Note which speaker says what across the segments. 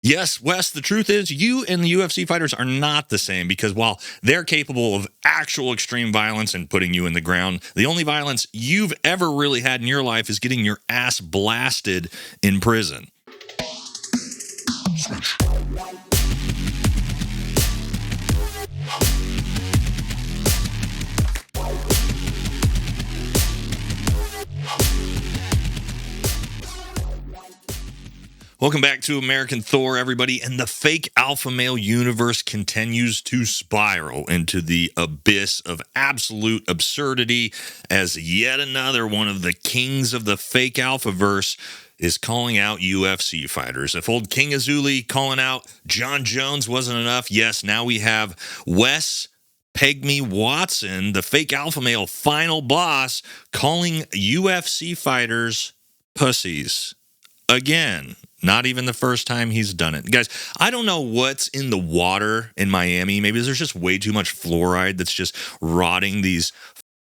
Speaker 1: Yes, Wes, the truth is you and the UFC fighters are not the same because while they're capable of actual extreme violence and putting you in the ground, the only violence you've ever really had in your life is getting your ass blasted in prison. Welcome back to American Thor, everybody, and the fake alpha male universe continues to spiral into the abyss of absolute absurdity as yet another one of the kings of the fake alphaverse is calling out UFC fighters. If old King Azuli calling out John Jones wasn't enough, yes, now we have Wes PEGGY Watson, the fake alpha male final boss, calling UFC fighters pussies again. Not even the first time he's done it. Guys, I don't know what's in the water in Miami. Maybe there's just way too much fluoride that's just rotting these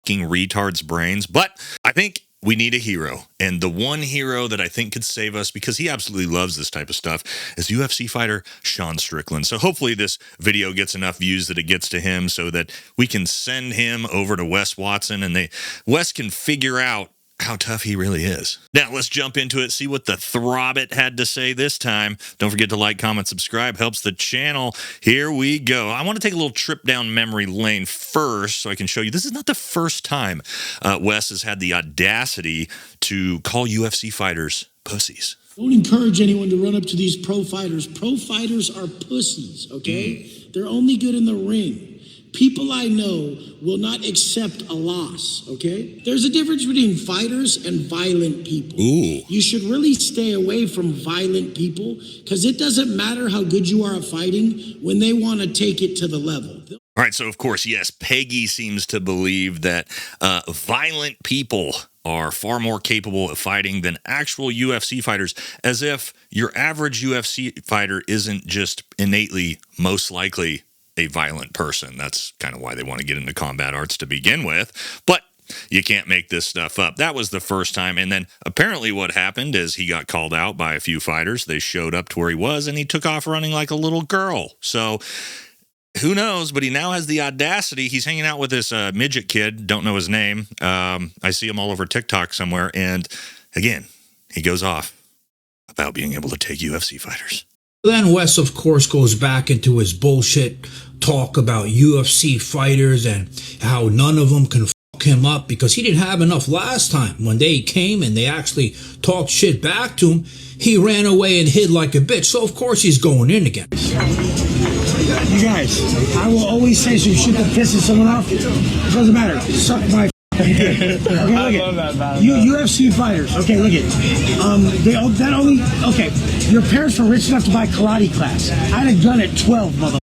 Speaker 1: fucking retards' brains. But I think we need a hero. And the one hero that I think could save us, because he absolutely loves this type of stuff, is UFC fighter Sean Strickland. So hopefully this video gets enough views that it gets to him so that we can send him over to Wes Watson and Wes can figure out how tough he really is. Now, let's jump into it, see what the Throbbit had to say this time. Don't forget to like, comment, subscribe. Helps the channel. Here we go. I want to take a little trip down memory lane first so I can show you. This is not the first time Wes has had the audacity to call UFC fighters pussies.
Speaker 2: Don't encourage anyone to run up to these pro fighters. Pro fighters are pussies, okay? They're only good in the ring. People I know will not accept a loss, okay? There's a difference between fighters and violent people.
Speaker 1: Ooh.
Speaker 2: You should really stay away from violent people because it doesn't matter how good you are at fighting when they want to take it to the level.
Speaker 1: All right, so of course, yes, Peggy seems to believe that violent people are far more capable of fighting than actual UFC fighters, as if your average UFC fighter isn't just innately most likely a violent person. That's kind of why they want to get into combat arts to begin with. But you can't make this stuff up. That was the first time. And then apparently what happened is he got called out by a few fighters. They showed up to where he was and he took off running like a little girl. So who knows, but he now has the audacity. He's hanging out with this midget kid. Don't know his name. I see him all over TikTok somewhere. And again, he goes off about being able to take UFC fighters.
Speaker 3: Then Wes, of course, goes back into his bullshit talk about UFC fighters and how none of them can fuck him up because he didn't have enough last time. When they came and they actually talked shit back to him, he ran away and hid like a bitch. So, of course, he's going in again.
Speaker 4: You guys, I will always say some shit that pisses someone off. It doesn't matter. Suck my okay, look at UFC fighters. Okay, look at okay. Your parents were rich enough to buy karate class. I'd have done it 12, motherfucker.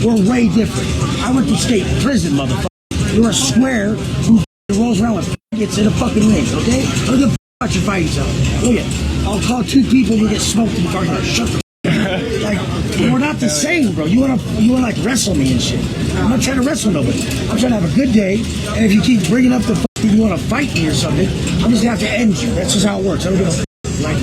Speaker 4: We're way different. I went to state prison, motherfucker. You're a square who rolls around with gets in a fucking ring. Okay, look at what you're fighting yourself. Look at. I'll call two people and you get smoked in the car. Shut the like, we're not the same, bro. You wanna like wrestle me and shit. I'm not trying to wrestle nobody. I'm trying to have a good day. And if you keep bringing up the fucking you wanna fight me or something, I'm just gonna have to end you. That's just how it works. I don't give a like.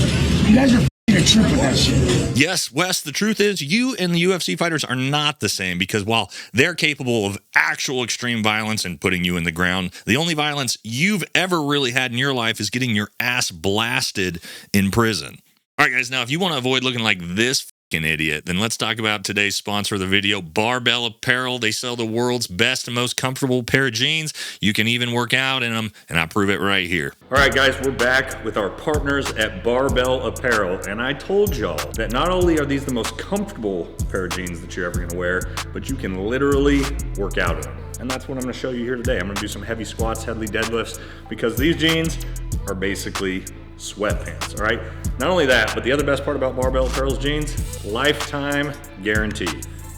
Speaker 4: You guys are a trip with that shit.
Speaker 1: Yes, Wes, the truth is you and the UFC fighters are not the same because while they're capable of actual extreme violence and putting you in the ground, the only violence you've ever really had in your life is getting your ass blasted in prison. All right, guys, now if you want to avoid looking like this fucking idiot, then let's talk about today's sponsor of the video, Barbell Apparel. They sell the world's best and most comfortable pair of jeans. You can even work out in them, and I prove it right here. All right, guys, we're back with our partners at Barbell Apparel, and I told y'all that not only are these the most comfortable pair of jeans that you're ever gonna wear, but you can literally work out in them. And that's what I'm gonna show you here today. I'm gonna do some heavy squats, heavy deadlifts, because these jeans are basically sweatpants, all right? Not only that, but the other best part about Barbell Apparel's jeans, lifetime guarantee.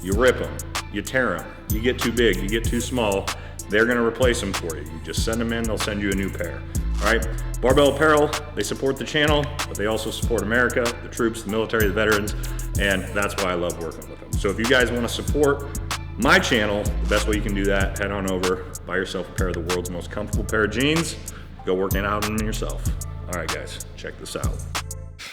Speaker 1: You rip them, you tear them, you get too big, you get too small, they're gonna replace them for you. You just send them in, they'll send you a new pair, all right? Barbell Apparel, they support the channel, but they also support America, the troops, the military, the veterans, and that's why I love working with them. So if you guys wanna support my channel, the best way you can do that, head on over, buy yourself a pair of the world's most comfortable pair of jeans, go working out in them yourself. All right, guys, check this out.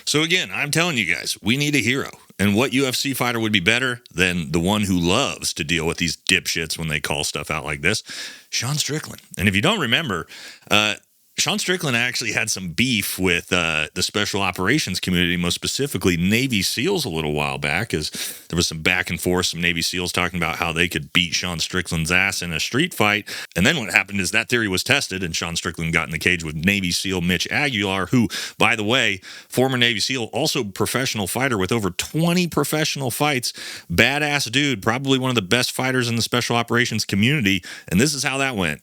Speaker 1: So again, I'm telling you guys, we need a hero. And what UFC fighter would be better than the one who loves to deal with these dipshits when they call stuff out like this? Sean Strickland. And if you don't remember, Sean Strickland actually had some beef with the special operations community, most specifically Navy SEALs, a little while back, as there was some back and forth, some Navy SEALs talking about how they could beat Sean Strickland's ass in a street fight. And then what happened is that theory was tested, and Sean Strickland got in the cage with Navy SEAL Mitch Aguilar, who, by the way, former Navy SEAL, also professional fighter with over 20 professional fights. Badass dude, probably one of the best fighters in the special operations community. And this is how that went.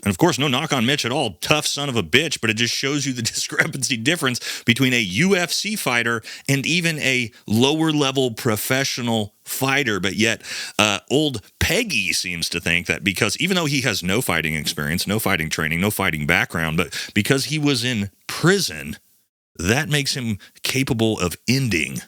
Speaker 1: And of course, no knock on Mitch at all. Tough son of a bitch, but it just shows you the discrepancy difference between a UFC fighter and even a lower level professional fighter. But yet, old Peggy seems to think that because even though he has no fighting experience, no fighting training, no fighting background, but because he was in prison, that makes him capable of ending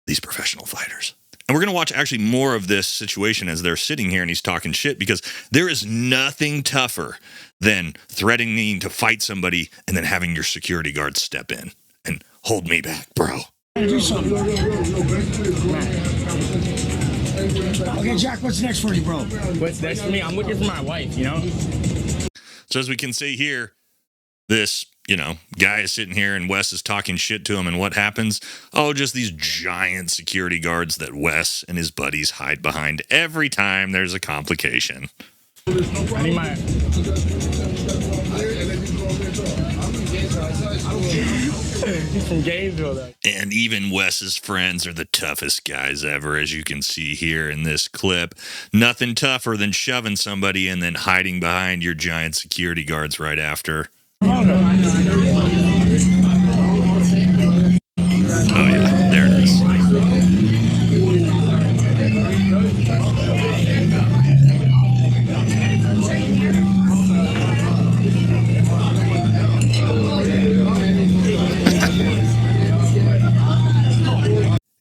Speaker 1: these professional fighters. And we're going to watch actually more of this situation as they're sitting here and he's talking shit, because there is nothing tougher than threatening to fight somebody and then having your security guard step in and hold me back, bro.
Speaker 4: Do something. Okay, Jack, what's next for you, bro?
Speaker 5: What's next for me? I'm looking for my wife, you know?
Speaker 1: So as we can see here, this, guy is sitting here and Wes is talking shit to him, and what happens? Oh, just these giant security guards that Wes and his buddies hide behind every time there's a complication.
Speaker 5: I need my... He's from Gainesville, though.
Speaker 1: And even Wes's friends are the toughest guys ever, as you can see here in this clip. Nothing tougher than shoving somebody and then hiding behind your giant security guards right after. Oh, yeah, there it is.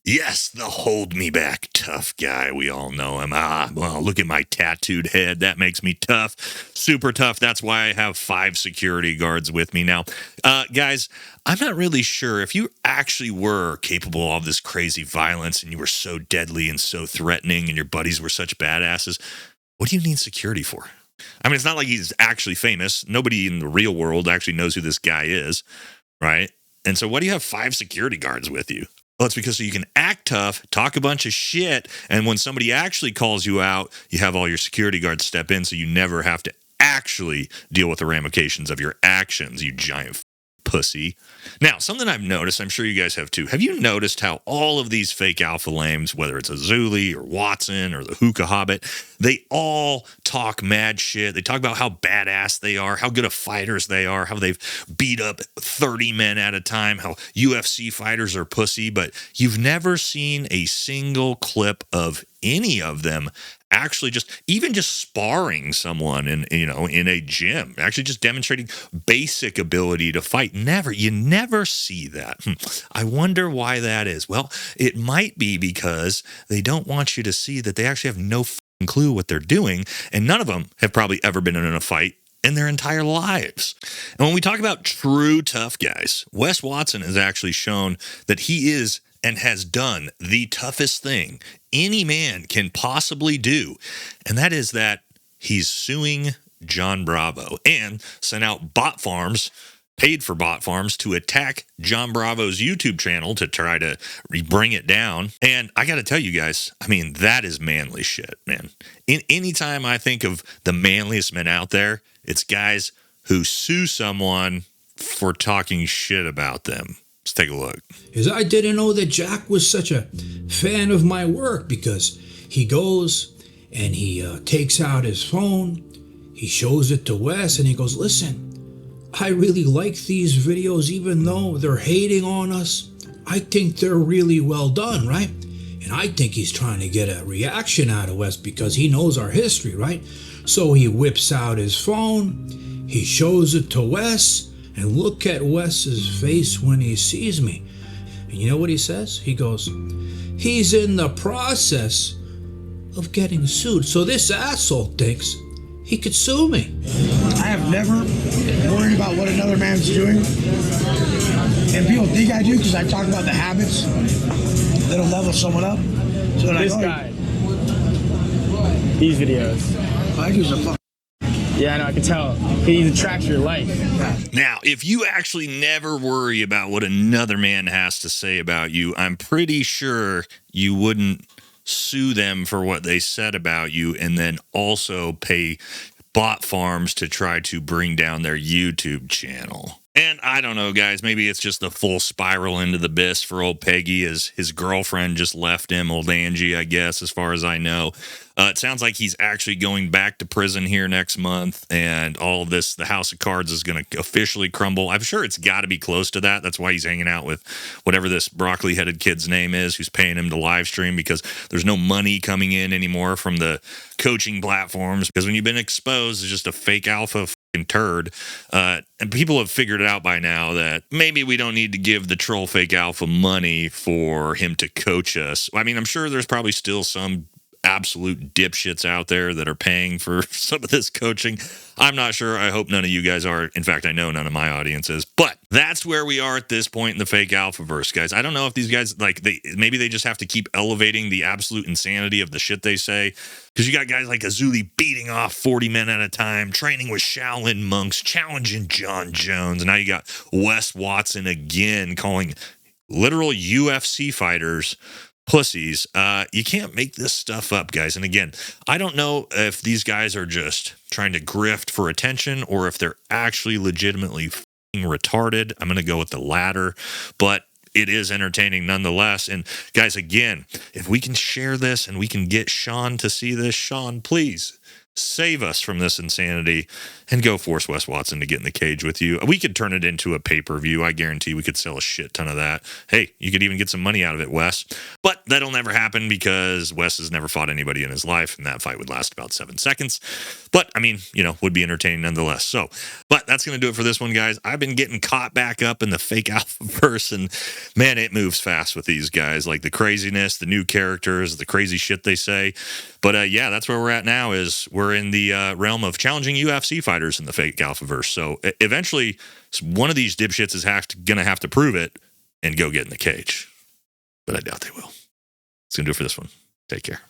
Speaker 1: Yes, the hold me back tough guy. We all know him. Well, look at my tattooed head. That makes me tough. Super tough. That's why I have 5 security guards with me now. Guys, I'm not really sure if you actually were capable of this crazy violence and you were so deadly and so threatening and your buddies were such badasses. What do you need security for? I mean, it's not like he's actually famous. Nobody in the real world actually knows who this guy is, right? And so why do you have 5 security guards with you? Well, it's because so you can act tough, talk a bunch of shit, and when somebody actually calls you out, you have all your security guards step in so you never have to actually deal with the ramifications of your actions, you giant pussy. Now, something I've noticed, I'm sure you guys have too. Have you noticed how all of these fake alpha lames, whether it's Azuli or Watson or the Hookah Hobbit, they all talk mad shit. They talk about how badass they are, how good of fighters they are, how they've beat up 30 men at a time, how UFC fighters are pussy, but you've never seen a single clip of any of them actually just sparring someone in a gym, actually just demonstrating basic ability to fight. You never see that. I wonder why that is. Well, it might be because they don't want you to see that they actually have no clue what they're doing, and none of them have probably ever been in a fight in their entire lives. And when we talk about true tough guys, Wes Watson has actually shown that he is and has done the toughest thing any man can possibly do, and that is that he's suing John Bravo and sent out bot farms, paid for bot farms, to attack John Bravo's YouTube channel to try to bring it down. And I got to tell you guys, I mean, that is manly shit, man. Anytime I think of the manliest men out there, it's guys who sue someone for talking shit about them. Let's take a look.
Speaker 3: Is I didn't know that Jack was such a fan of my work, because he goes and he takes out his phone, he shows it to Wes, and he goes, listen, I really like these videos, even though they're hating on us. I think they're really well done, right? And I think he's trying to get a reaction out of Wes because he knows our history, right? So he whips out his phone, he shows it to Wes, and look at Wes's face when he sees me. And you know what he says? He goes, he's in the process of getting sued. So this asshole thinks he could sue me.
Speaker 4: I have never worried about what another man's doing. And people think I do because I talk about the habits that'll level someone up. So
Speaker 5: This guy. These videos.
Speaker 4: I use a fuck.
Speaker 5: Yeah, I know, I can tell. He tracks your life.
Speaker 1: Now, if you actually never worry about what another man has to say about you, I'm pretty sure you wouldn't sue them for what they said about you and then also pay bot farms to try to bring down their YouTube channel. And I don't know, guys, maybe it's just the full spiral into the abyss for old Peggy as his girlfriend just left him, old Angie, I guess, as far as I know. It sounds like he's actually going back to prison here next month, and all of this, the house of cards is going to officially crumble. I'm sure it's got to be close to that. That's why he's hanging out with whatever this broccoli-headed kid's name is, who's paying him to live stream, because there's no money coming in anymore from the coaching platforms, because when you've been exposed as just a fake alpha turd, and people have figured it out by now that maybe we don't need to give the troll fake alpha money for him to coach us. I mean, I'm sure there's probably still some absolute dipshits out there that are paying for some of this coaching. I'm not sure. I hope none of you guys are. In fact, I know none of my audience is. But that's where we are at this point in the fake alphaverse, guys. I don't know if these guys, like, maybe they just have to keep elevating the absolute insanity of the shit they say. Because you got guys like Azuli beating off 40 men at a time, training with Shaolin monks, challenging John Jones. And now you got Wes Watson again calling literal UFC fighters pussies. You can't make this stuff up, guys. And again, I don't know if these guys are just trying to grift for attention or if they're actually legitimately f***ing retarded. I'm going to go with the latter, but it is entertaining nonetheless. And guys, again, if we can share this and we can get Sean to see this, Sean, please save us from this insanity and go force Wes Watson to get in the cage with you. We could turn it into a pay-per-view. I guarantee we could sell a shit ton of that. Hey, you could even get some money out of it, Wes. But that'll never happen because Wes has never fought anybody in his life, and that fight would last about 7 seconds. But, I mean, you know, would be entertaining nonetheless. So, but that's going to do it for this one, guys. I've been getting caught back up in the fake alphaverse, and man, it moves fast with these guys. Like the craziness, the new characters, the crazy shit they say. But yeah, that's where we're at now, is we're in the realm of challenging UFC fighters in the fake alphaverse. So eventually one of these dipshits is going to have to prove it and go get in the cage. But I doubt they will. That's going to do it for this one. Take care.